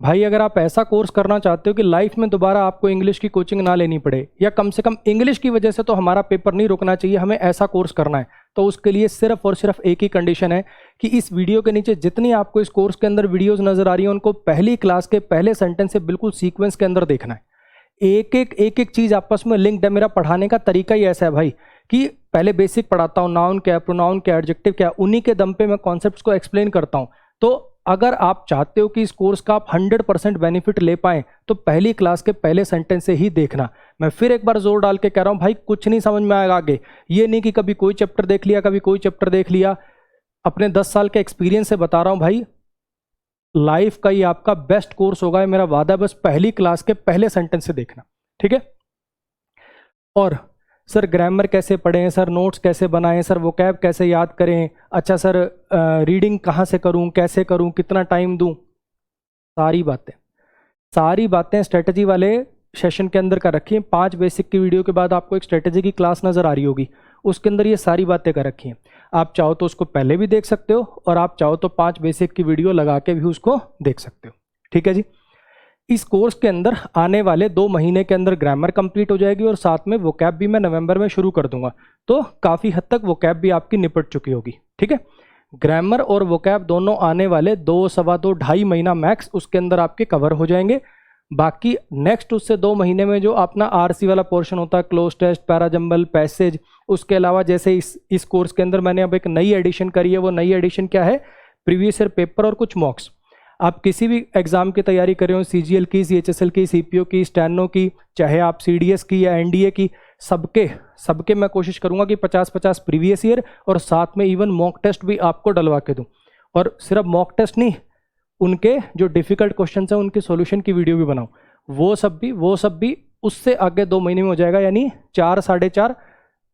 भाई अगर आप ऐसा कोर्स करना चाहते हो कि लाइफ में दोबारा आपको इंग्लिश की कोचिंग ना लेनी पड़े, या कम से कम इंग्लिश की वजह से तो हमारा पेपर नहीं रुकना चाहिए, हमें ऐसा कोर्स करना है, तो उसके लिए सिर्फ और सिर्फ एक ही कंडीशन है कि इस वीडियो के नीचे जितनी आपको इस कोर्स के अंदर वीडियोस नजर आ रही है उनको पहली क्लास के पहले सेंटेंस से बिल्कुल सीक्वेंस के अंदर देखना है। एक एक चीज आपस में लिंक्ड है। मेरा पढ़ाने का तरीका ही ऐसा है भाई कि पहले बेसिक पढ़ाता हूँ, नाउन क्या, प्रोनाउन क्या, एडजेक्टिव क्या, उन्हीं के दम पे मैं कॉन्सेप्ट्स को एक्सप्लेन करता हूँ। तो अगर आप चाहते हो कि इस कोर्स का आप 100% बेनिफिट ले पाएं तो पहली क्लास के पहले सेंटेंस से ही देखना। मैं फिर एक बार जोर डाल के कह रहा हूं भाई, कुछ नहीं समझ में आएगा आगे, ये नहीं कि कभी कोई चैप्टर देख लिया कभी कोई चैप्टर देख लिया। अपने 10 साल के एक्सपीरियंस से बता रहा हूं भाई, लाइफ का ही आपका बेस्ट कोर्स होगा, मेरा वादा है। बस पहली क्लास के पहले सेंटेंस से देखना, ठीक है। और सर ग्रामर कैसे पढ़ें, सर नोट्स कैसे बनाएं, सर वोकैब कैसे याद करें, अच्छा सर रीडिंग कहाँ से करूं, कैसे करूं, कितना टाइम दूं, सारी बातें स्ट्रेटजी वाले सेशन के अंदर कर रखी हैं। 5 बेसिक की वीडियो के बाद आपको एक स्ट्रेटजी की क्लास नज़र आ रही होगी, उसके अंदर ये सारी बातें कर रखी हैं। आप चाहो तो उसको पहले भी देख सकते हो और आप चाहो तो 5 बेसिक की वीडियो लगा के भी उसको देख सकते हो, ठीक है जी। इस कोर्स के अंदर आने वाले 2 महीने के अंदर ग्रामर कंप्लीट हो जाएगी और साथ में वोकैब भी मैं नवंबर में शुरू कर दूंगा, तो काफ़ी हद तक वोकैब भी आपकी निपट चुकी होगी, ठीक है। ग्रामर और वोकैब दोनों आने वाले 2, सवा 2, 2.5 महीना मैक्स उसके अंदर आपके कवर हो जाएंगे। बाकी नेक्स्ट उससे 2 महीने में जो अपना आरसी वाला पोर्शन होता है, क्लोज टेस्ट, पैराजंबल, पैसेज, उसके अलावा जैसे इस कोर्स के अंदर मैंने अब एक नई एडिशन करी है। वो नई एडिशन क्या है, प्रीवियस ईयर पेपर और कुछ मॉक्स। आप किसी भी एग्जाम की तैयारी कर रहे हो, सीजीएल की, सीएचएसएल की, सीपीओ की, स्टैनो की, चाहे आप सीडीएस की या एनडीए की, सबके मैं कोशिश करूंगा कि 50-50 प्रीवियस ईयर और साथ में इवन मॉक टेस्ट भी आपको डलवा के दूं। और सिर्फ मॉक टेस्ट नहीं, उनके जो डिफिकल्ट क्वेश्चन हैं उनके सॉल्यूशन की वीडियो भी बनाऊं। वो सब भी उससे आगे 2 महीने में हो जाएगा, यानी 4 साढ़े 4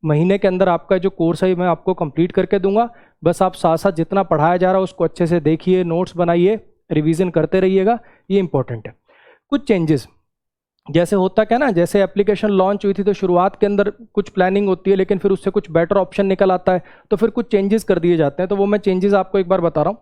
महीने के अंदर आपका जो कोर्स है मैं आपको कंप्लीट करके दूंगा। बस आप साथ साथ जितना पढ़ाया जा रहा है उसको अच्छे से देखिए, नोट्स बनाइए, रिवीजन करते रहिएगा, ये इंपॉर्टेंट है। कुछ चेंजेस जैसे होता क्या ना, जैसे एप्लीकेशन लॉन्च हुई थी तो शुरुआत के अंदर कुछ प्लानिंग होती है, लेकिन फिर उससे कुछ बेटर ऑप्शन निकल आता है तो फिर कुछ चेंजेस कर दिए जाते हैं। तो वो मैं चेंजेस आपको एक बार बता रहा हूँ।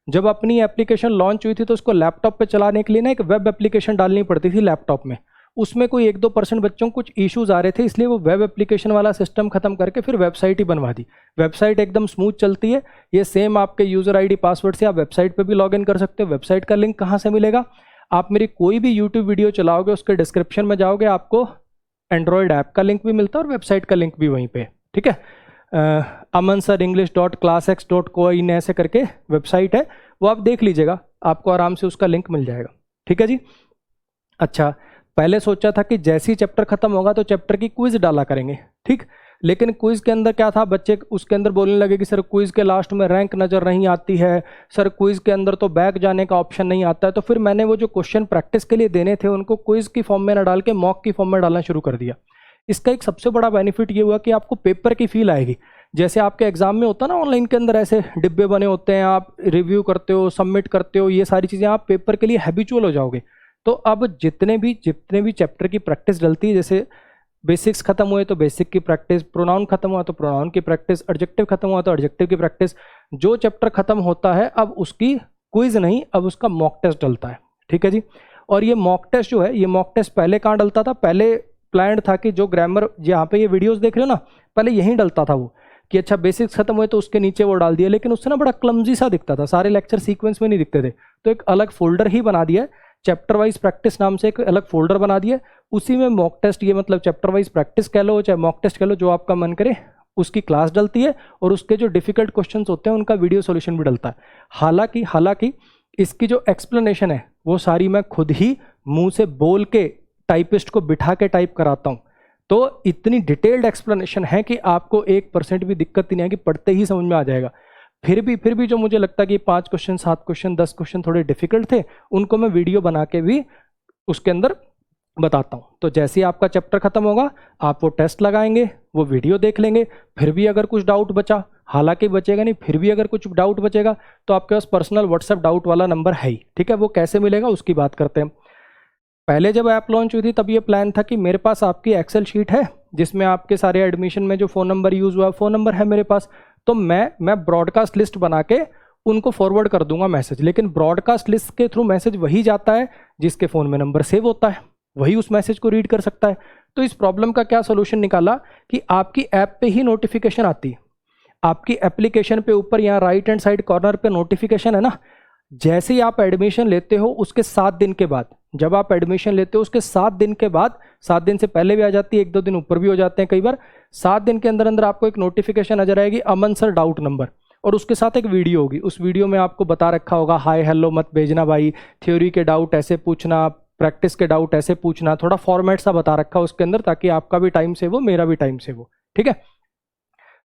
जब अपनी एप्लीकेशन लॉन्च हुई थी तो उसको लैपटॉप पे चलाने के लिए ना एक वेब एप्लीकेशन डालनी पड़ती थी लैपटॉप में। उसमें कोई 1-2% बच्चों को कुछ इश्यूज आ रहे थे, इसलिए वो वेब एप्लीकेशन वाला सिस्टम खत्म करके फिर वेबसाइट ही बनवा दी। वेबसाइट एकदम स्मूथ चलती है। ये सेम आपके यूजर आईडी पासवर्ड से आप वेबसाइट पे भी लॉगिन कर सकते हो। वेबसाइट का लिंक कहाँ से मिलेगा, आप मेरी कोई भी यूट्यूब वीडियो चलाओगे उसके डिस्क्रिप्शन में जाओगे, आपको एंड्रॉयड ऐप का लिंक भी मिलता है और वेबसाइट का लिंक भी वहीं पे, ठीक है। amansir.english.classx.co ऐसे करके वेबसाइट है, वो आप देख लीजिएगा, आपको आराम से उसका लिंक मिल जाएगा, ठीक है जी। अच्छा, पहले सोचा था कि जैसे ही चैप्टर खत्म होगा तो चैप्टर की क्विज डाला करेंगे, ठीक। लेकिन क्विज के अंदर क्या था, बच्चे उसके अंदर बोलने लगे कि सर क्विज के लास्ट में रैंक नज़र नहीं आती है, सर क्विज के अंदर तो बैक जाने का ऑप्शन नहीं आता है। तो फिर मैंने वो जो क्वेश्चन प्रैक्टिस के लिए देने थे उनको क्विज की फॉर्म में ना डाल के मॉक की फॉर्म में डालना शुरू कर दिया। इसका एक सबसे बड़ा बेनिफिट ये हुआ कि आपको पेपर की फील आएगी। जैसे आपके एग्जाम में होता है ना, ऑनलाइन के अंदर ऐसे डिब्बे बने होते हैं, आप रिव्यू करते हो, सबमिट करते हो, ये सारी चीज़ें आप पेपर के लिए हैबिचुअल हो जाओगे। तो अब जितने भी चैप्टर की प्रैक्टिस डलती है, जैसे बेसिक्स खत्म हुए तो बेसिक की प्रैक्टिस, प्रोनाउन खत्म हुआ तो प्रोनाउन की प्रैक्टिस, एडजेक्टिव खत्म हुआ तो एडजेक्टिव की प्रैक्टिस, जो चैप्टर खत्म होता है अब उसकी क्विज नहीं, अब उसका मॉक टेस्ट डलता है, ठीक है जी। और ये मॉक टेस्ट जो है, ये मॉक टेस्ट पहले कहाँ डलता था, पहले प्लान था कि जो ग्रामर जहाँ पे ये वीडियोस देख रहे हो ना, पहले यहीं डलता था वो कि अच्छा बेसिक्स खत्म हुए तो उसके नीचे वो डाल दिया, लेकिन उससे ना बड़ा क्लमजी सा दिखता था, सारे लेक्चर सीक्वेंस में नहीं दिखते थे। तो एक अलग फोल्डर ही बना दिया है, चैप्टर वाइज प्रैक्टिस नाम से एक अलग फोल्डर बना दिया, उसी में मॉक टेस्ट, ये मतलब चैप्टर वाइज प्रैक्टिस कह लो चाहे मॉक टेस्ट कह लो, जो आपका मन करे उसकी क्लास डलती है और उसके जो डिफिकल्ट क्वेश्चंस होते हैं उनका वीडियो सॉल्यूशन भी डलता है। हालांकि इसकी जो एक्सप्लेनेशन है वो सारी मैं खुद ही मुंह से बोल के टाइपिस्ट को बिठा के टाइप कराता हूँ। तो इतनी डिटेल्ड एक्सप्लेनेशन है कि आपको 1% भी दिक्कत नहीं आएगी, पढ़ते ही समझ में आ जाएगा। फिर भी जो मुझे लगता है कि 5 क्वेश्चन, 7 क्वेश्चन, 10 क्वेश्चन थोड़े डिफिकल्ट थे, उनको मैं वीडियो बना के भी उसके अंदर बताता हूँ। तो जैसे ही आपका चैप्टर खत्म होगा आप वो टेस्ट लगाएंगे, वो वीडियो देख लेंगे, फिर भी अगर कुछ डाउट बचा, हालांकि बचेगा नहीं, फिर भी अगर कुछ डाउट बचेगा तो आपके पास पर्सनल व्हाट्सएप डाउट वाला नंबर है ही, ठीक है। वो कैसे मिलेगा उसकी बात करते हैं। पहले जब ऐप लॉन्च हुई थी तब ये प्लान था कि मेरे पास आपकी एक्सेल शीट है जिसमें आपके सारे एडमिशन में जो फ़ोन नंबर यूज़ हुआ फ़ोन नंबर है मेरे पास, तो मैं ब्रॉडकास्ट लिस्ट बना के उनको फॉरवर्ड कर दूंगा मैसेज, लेकिन ब्रॉडकास्ट लिस्ट के थ्रू मैसेज वही जाता है जिसके फ़ोन में नंबर सेव होता है, वही उस मैसेज को रीड कर सकता है। तो इस प्रॉब्लम का क्या सोल्यूशन निकाला कि आपकी ऐप पे ही नोटिफिकेशन आती है, आपकी एप्लीकेशन पे ऊपर यहाँ राइट हैंड साइड कॉर्नर पे नोटिफिकेशन है ना, जैसे ही आप एडमिशन लेते हो उसके 7 दिन के बाद, जब आप एडमिशन लेते हो उसके 7 दिन के बाद, 7 दिन से पहले भी आ जाती है, 1-2 दिन ऊपर भी हो जाते हैं कई बार, 7 दिन के अंदर अंदर आपको एक नोटिफिकेशन नजर आएगी, अमन सर डाउट नंबर, और उसके साथ एक वीडियो होगी। उस वीडियो में आपको बता रखा होगा हाय हेलो मत भेजना भाई, थ्योरी के डाउट ऐसे पूछना, प्रैक्टिस के डाउट ऐसे पूछना, थोड़ा फॉर्मेट सा बता रखा उसके अंदर, ताकि आपका भी टाइम सेव हो, मेरा भी टाइम सेव हो। ठीक है,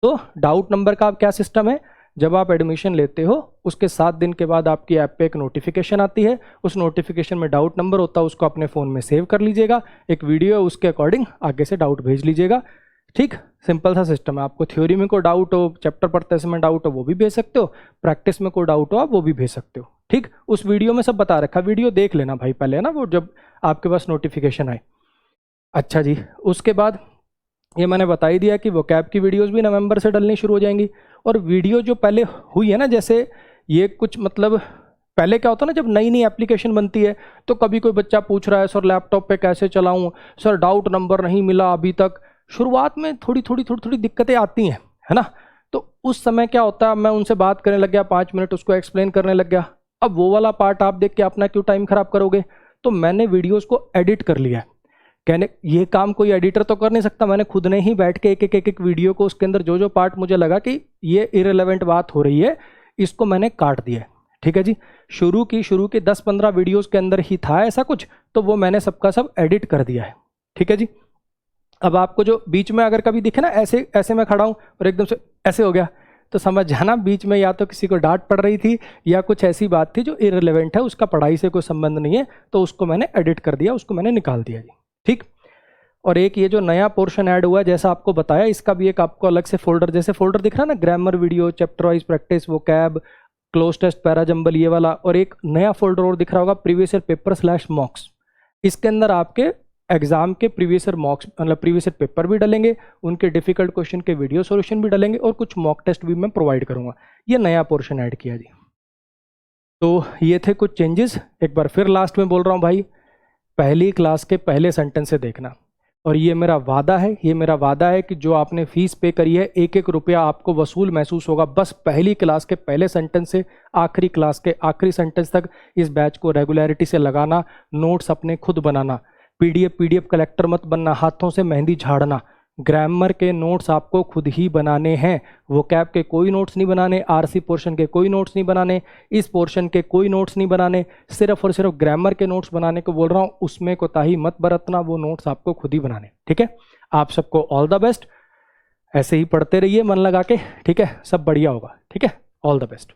तो डाउट नंबर का क्या सिस्टम है, जब आप एडमिशन लेते हो उसके 7 दिन के बाद आपकी ऐप पे एक नोटिफिकेशन आती है, उस नोटिफिकेशन में डाउट नंबर होता है, उसको अपने फ़ोन में सेव कर लीजिएगा, एक वीडियो है उसके अकॉर्डिंग आगे से डाउट भेज लीजिएगा। ठीक, सिंपल सा सिस्टम है। आपको थ्योरी में कोई डाउट हो, चैप्टर पढ़ते समय डाउट हो, वो भी भेज सकते हो, प्रैक्टिस में कोई डाउट हो आप वो भी भेज सकते हो। ठीक, उस वीडियो में सब बता रखा, वीडियो देख लेना भाई पहले, है ना, वो जब आपके पास नोटिफिकेशन आए। अच्छा जी, उसके बाद ये मैंने बता ही दिया कि वोकैब की वीडियोस भी नवंबर से डलनी शुरू हो जाएंगी। और वीडियो जो पहले हुई है ना, जैसे ये कुछ मतलब पहले क्या होता है ना, जब नई नई एप्लीकेशन बनती है तो कभी कोई बच्चा पूछ रहा है सर लैपटॉप पे कैसे चलाऊं, सर डाउट नंबर नहीं मिला अभी तक, शुरुआत में थोड़ी दिक्कतें आती हैं, है ना। तो उस समय क्या होता है, मैं उनसे बात करने लग गया, 5 मिनट उसको एक्सप्लेन करने लग गया। अब वो वाला पार्ट आप देख के अपना क्यों टाइम खराब करोगे, तो मैंने वीडियोज़ को एडिट कर लिया है। कहने ये काम कोई एडिटर तो कर नहीं सकता, मैंने खुद ने ही बैठ के एक वीडियो को उसके अंदर जो जो पार्ट मुझे लगा कि ये इररिलेवेंट बात हो रही है, इसको मैंने काट दिया है। ठीक है जी, शुरू की 10-15 वीडियोस के अंदर ही था ऐसा कुछ, तो वो मैंने सबका सब एडिट कर दिया है। ठीक है जी, अब आपको जो बीच में अगर कभी दिखे ना ऐसे ऐसे मैं खड़ा हूँ और एकदम से ऐसे हो गया, तो समझ जाना बीच में या तो किसी को डांट पड़ रही थी या कुछ ऐसी बात थी जो इररिलेवेंट है, उसका पढ़ाई से कोई संबंध नहीं है, तो उसको मैंने एडिट कर दिया, उसको मैंने निकाल दिया जी। ठीक, और एक ये जो नया पोर्शन ऐड हुआ है जैसा आपको बताया, इसका भी एक आपको अलग से फोल्डर, जैसे फोल्डर दिख रहा है ना, grammar video, chapter wise practice, vocab, cloze test, para jumble, ये वाला, और एक नया फोल्डर और दिख रहा होगा प्रीवियस ईयर पेपर /मॉक्स। इसके अंदर आपके एग्जाम के प्रीवियस ईयर मॉक्स मतलब प्रीवियस ईयर पेपर भी डलेंगे, उनके डिफिकल्ट क्वेश्चन के वीडियो सॉल्यूशन भी डलेंगे, और कुछ मॉक टेस्ट भी मैं प्रोवाइड करूंगा। ये नया पोर्शन ऐड किया जी। तो ये थे कुछ चेंजेस। एक बार फिर लास्ट में बोल रहा हूँ भाई, पहली क्लास के पहले सेंटेंस से देखना, और ये मेरा वादा है कि जो आपने फीस पे करी है, 1-1 रुपया आपको वसूल महसूस होगा, बस पहली क्लास के पहले सेंटेंस से आखिरी क्लास के आखिरी सेंटेंस तक इस बैच को रेगुलरिटी से लगाना, नोट्स अपने खुद बनाना, पीडीएफ कलेक्टर मत बनना, हाथों से मेहंदी झाड़ना, ग्रामर के नोट्स आपको खुद ही बनाने हैं, वोकैब के कोई नोट्स नहीं बनाने, आरसी पोर्शन के कोई नोट्स नहीं बनाने, इस पोर्शन के कोई नोट्स नहीं बनाने, सिर्फ और सिर्फ ग्रामर के नोट्स बनाने को बोल रहा हूँ, उसमें कोताही मत बरतना, वो नोट्स आपको खुद ही बनाने। ठीक है, आप सबको ऑल द बेस्ट, ऐसे ही पढ़ते रहिए मन लगा के। ठीक है, सब बढ़िया होगा। ठीक है, ऑल द बेस्ट।